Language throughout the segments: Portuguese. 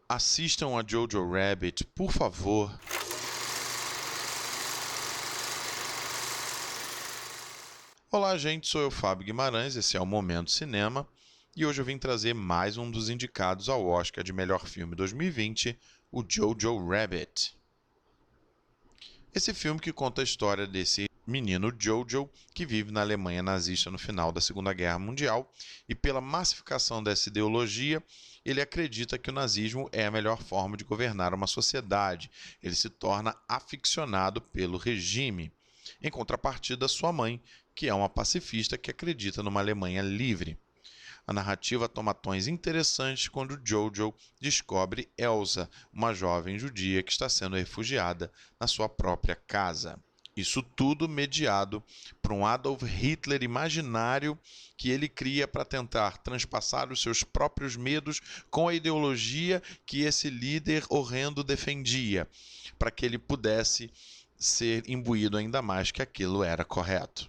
Assistam a Jojo Rabbit, por favor. Olá, gente, sou eu, Fábio Guimarães, esse é o Momento Cinema, e hoje eu vim trazer mais um dos indicados ao Oscar de Melhor Filme 2020, o Jojo Rabbit. Esse filme que conta a história desse menino Jojo, que vive na Alemanha nazista no final da Segunda Guerra Mundial, e pela massificação dessa ideologia, ele acredita que o nazismo é a melhor forma de governar uma sociedade. Ele se torna aficionado pelo regime. Em contrapartida, sua mãe, que é uma pacifista que acredita numa Alemanha livre. A narrativa toma tons interessantes quando Jojo descobre Elsa, uma jovem judia que está sendo refugiada na sua própria casa. Isso tudo mediado por um Adolf Hitler imaginário que ele cria para tentar transpassar os seus próprios medos com a ideologia que esse líder horrendo defendia, para que ele pudesse ser imbuído ainda mais que aquilo era correto.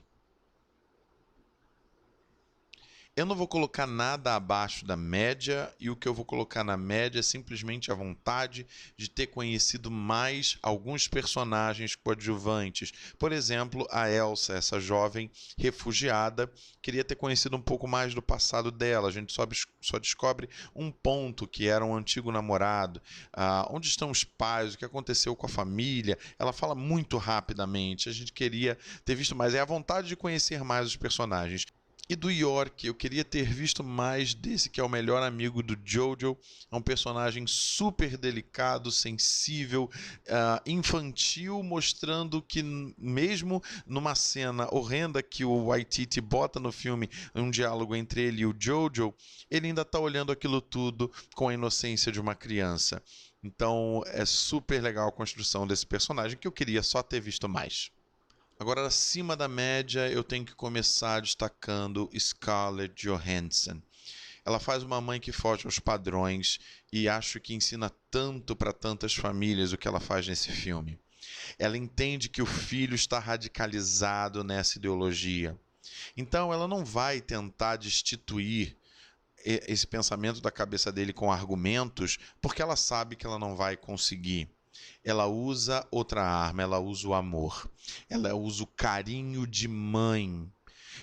Eu não vou colocar nada abaixo da média, e o que eu vou colocar na média é simplesmente a vontade de ter conhecido mais alguns personagens coadjuvantes. Por exemplo, a Elsa, essa jovem refugiada, queria ter conhecido um pouco mais do passado dela. A gente só descobre um ponto, que era um antigo namorado. Onde estão os pais? O que aconteceu com a família? Ela fala muito rapidamente. A gente queria ter visto mais. É a vontade de conhecer mais os personagens. E do York, eu queria ter visto mais desse que é o melhor amigo do Jojo. É um personagem super delicado, sensível, infantil, mostrando que mesmo numa cena horrenda que o Waititi bota no filme, um diálogo entre ele e o Jojo, ele ainda está olhando aquilo tudo com a inocência de uma criança. Então é super legal a construção desse personagem, que eu queria só ter visto mais. Agora, acima da média, eu tenho que começar destacando Scarlett Johansson. Ela faz uma mãe que foge aos padrões e acho que ensina tanto para tantas famílias o que ela faz nesse filme. Ela entende que o filho está radicalizado nessa ideologia. Então, ela não vai tentar destituir esse pensamento da cabeça dele com argumentos, porque ela sabe que ela não vai conseguir. Ela usa outra arma, ela usa o amor. Ela usa o carinho de mãe.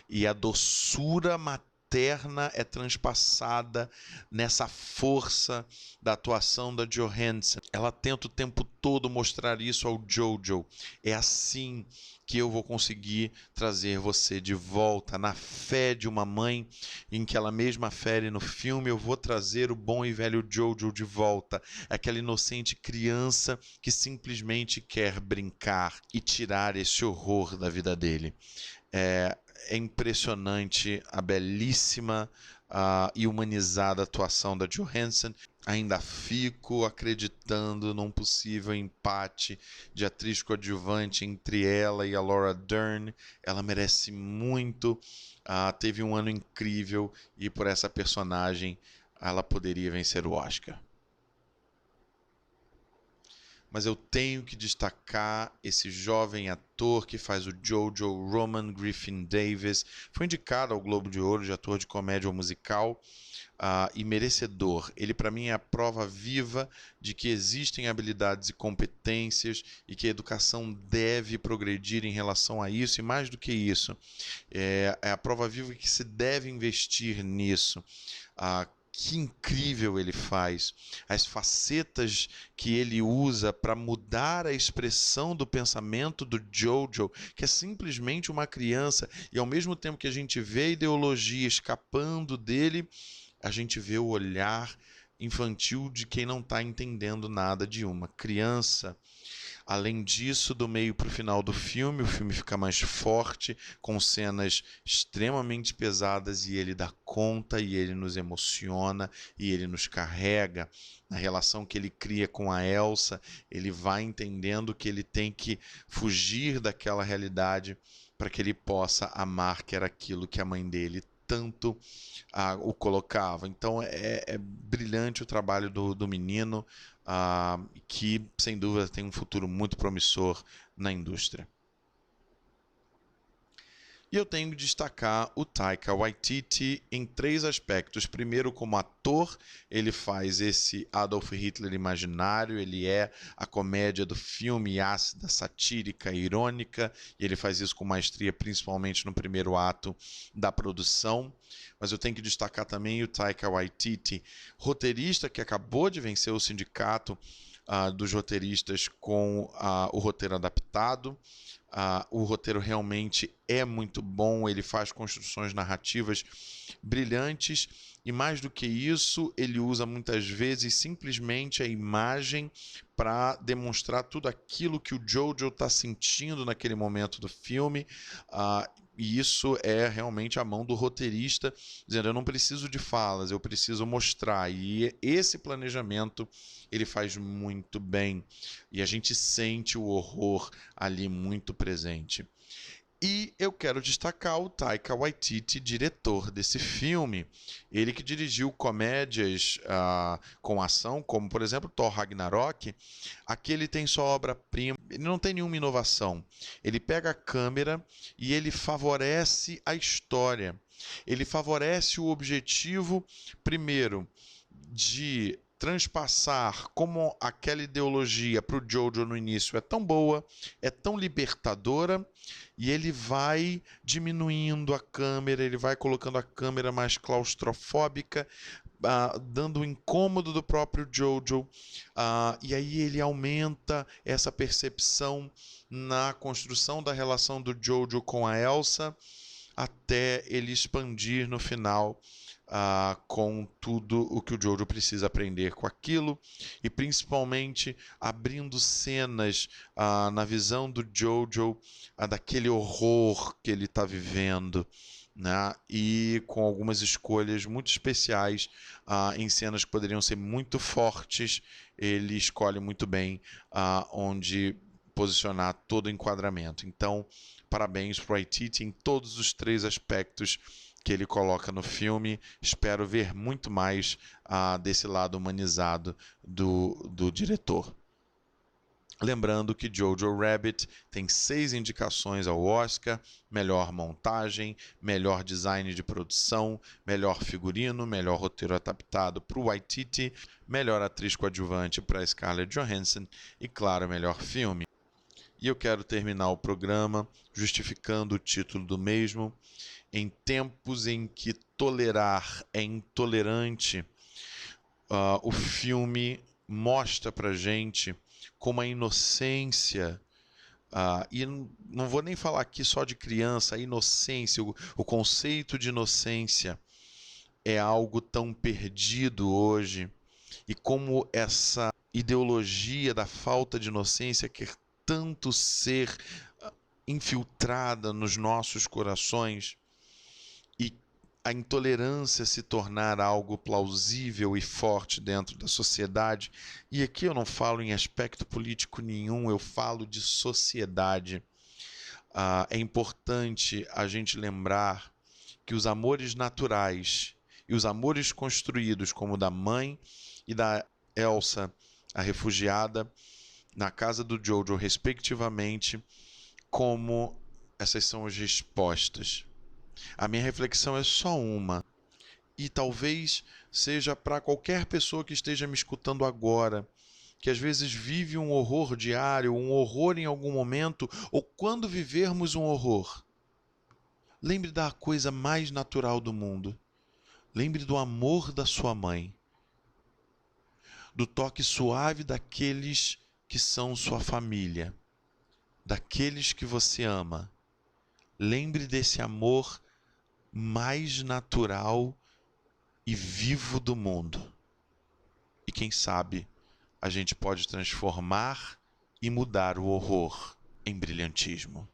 E a doçura materna é transpassada nessa força da atuação da Johansson. Ela tenta o tempo todo mostrar isso ao Jojo. É assim que eu vou conseguir trazer você de volta, na fé de uma mãe em que ela mesma fere no filme. Eu vou trazer o bom e velho Jojo de volta, aquela inocente criança que simplesmente quer brincar e tirar esse horror da vida dele. É impressionante a belíssima e humanizada atuação da Johansson. Ainda fico acreditando num possível empate de atriz coadjuvante entre ela e a Laura Dern. Ela merece muito. Teve um ano incrível e por essa personagem ela poderia vencer o Oscar. Mas eu tenho que destacar esse jovem ator que faz o Jojo, Roman Griffin Davis. Foi indicado ao Globo de Ouro de ator de comédia ou musical e merecedor. Ele, para mim, é a prova viva de que existem habilidades e competências e que a educação deve progredir em relação a isso, e mais do que isso, é a prova viva que se deve investir nisso. Que incrível ele faz, as facetas que ele usa para mudar a expressão do pensamento do Jojo, que é simplesmente uma criança, e ao mesmo tempo que a gente vê a ideologia escapando dele, a gente vê o olhar infantil de quem não está entendendo nada de uma criança. Além disso, do meio para o final do filme, o filme fica mais forte, com cenas extremamente pesadas, e ele dá conta, e ele nos emociona, e ele nos carrega. Na relação que ele cria com a Elsa, ele vai entendendo que ele tem que fugir daquela realidade para que ele possa amar, que era aquilo que a mãe dele tanto o colocava. Então é brilhante o trabalho do menino, que sem dúvida tem um futuro muito promissor na indústria. E eu tenho que destacar o Taika Waititi em 3 aspectos. Primeiro, como ator, ele faz esse Adolf Hitler imaginário, ele é a comédia do filme ácida, satírica, irônica, e ele faz isso com maestria, principalmente no primeiro ato da produção. Mas eu tenho que destacar também o Taika Waititi, roteirista que acabou de vencer o sindicato dos roteiristas com o roteiro adaptado. O roteiro realmente é muito bom, ele faz construções narrativas brilhantes e, mais do que isso, ele usa muitas vezes simplesmente a imagem para demonstrar tudo aquilo que o Jojo está sentindo naquele momento do filme. E isso é realmente a mão do roteirista, dizendo: eu não preciso de falas, eu preciso mostrar. E esse planejamento ele faz muito bem. E a gente sente o horror ali muito presente. E eu quero destacar o Taika Waititi, diretor desse filme. Ele que dirigiu comédias com ação, como, por exemplo, Thor Ragnarok. Aqui ele tem sua obra-prima. Ele não tem nenhuma inovação. Ele pega a câmera e ele favorece a história. Ele favorece o objetivo, primeiro, de transpassar como aquela ideologia para o Jojo no início é tão boa, é tão libertadora, e ele vai diminuindo a câmera, ele vai colocando a câmera mais claustrofóbica, dando o incômodo do próprio Jojo, e aí ele aumenta essa percepção na construção da relação do Jojo com a Elsa, até ele expandir no final com tudo o que o Jojo precisa aprender com aquilo, e principalmente abrindo cenas na visão do Jojo, daquele horror que ele está vivendo, né? E com algumas escolhas muito especiais em cenas que poderiam ser muito fortes. Ele escolhe muito bem onde posicionar todo o enquadramento. Então, parabéns para o Waititi em todos os 3 aspectos que ele coloca no filme. Espero ver muito mais desse lado humanizado do diretor. Lembrando que Jojo Rabbit tem 6 indicações ao Oscar: melhor montagem, melhor design de produção, melhor figurino, melhor roteiro adaptado para o Waititi, melhor atriz coadjuvante para Scarlett Johansson e, claro, melhor filme. E eu quero terminar o programa justificando o título do mesmo. Em tempos em que tolerar é intolerante, o filme mostra pra gente como a inocência, e não vou nem falar aqui só de criança, a inocência, o conceito de inocência é algo tão perdido hoje, e como essa ideologia da falta de inocência quer tanto ser infiltrada nos nossos corações, e a intolerância se tornar algo plausível e forte dentro da sociedade. E aqui eu não falo em aspecto político nenhum, eu falo de sociedade. É importante a gente lembrar que os amores naturais e os amores construídos, como o da mãe e da Elsa, a refugiada, na casa do Jojo, respectivamente, como essas são as respostas. A minha reflexão é só uma, e talvez seja para qualquer pessoa que esteja me escutando agora, que às vezes vive um horror diário, um horror em algum momento, ou quando vivermos um horror. Lembre da coisa mais natural do mundo. Lembre do amor da sua mãe, do toque suave daqueles que são sua família, daqueles que você ama. Lembre desse amor mais natural e vivo do mundo. E quem sabe a gente pode transformar e mudar o horror em brilhantismo.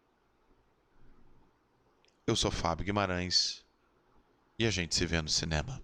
Eu sou Fábio Guimarães e a gente se vê no cinema.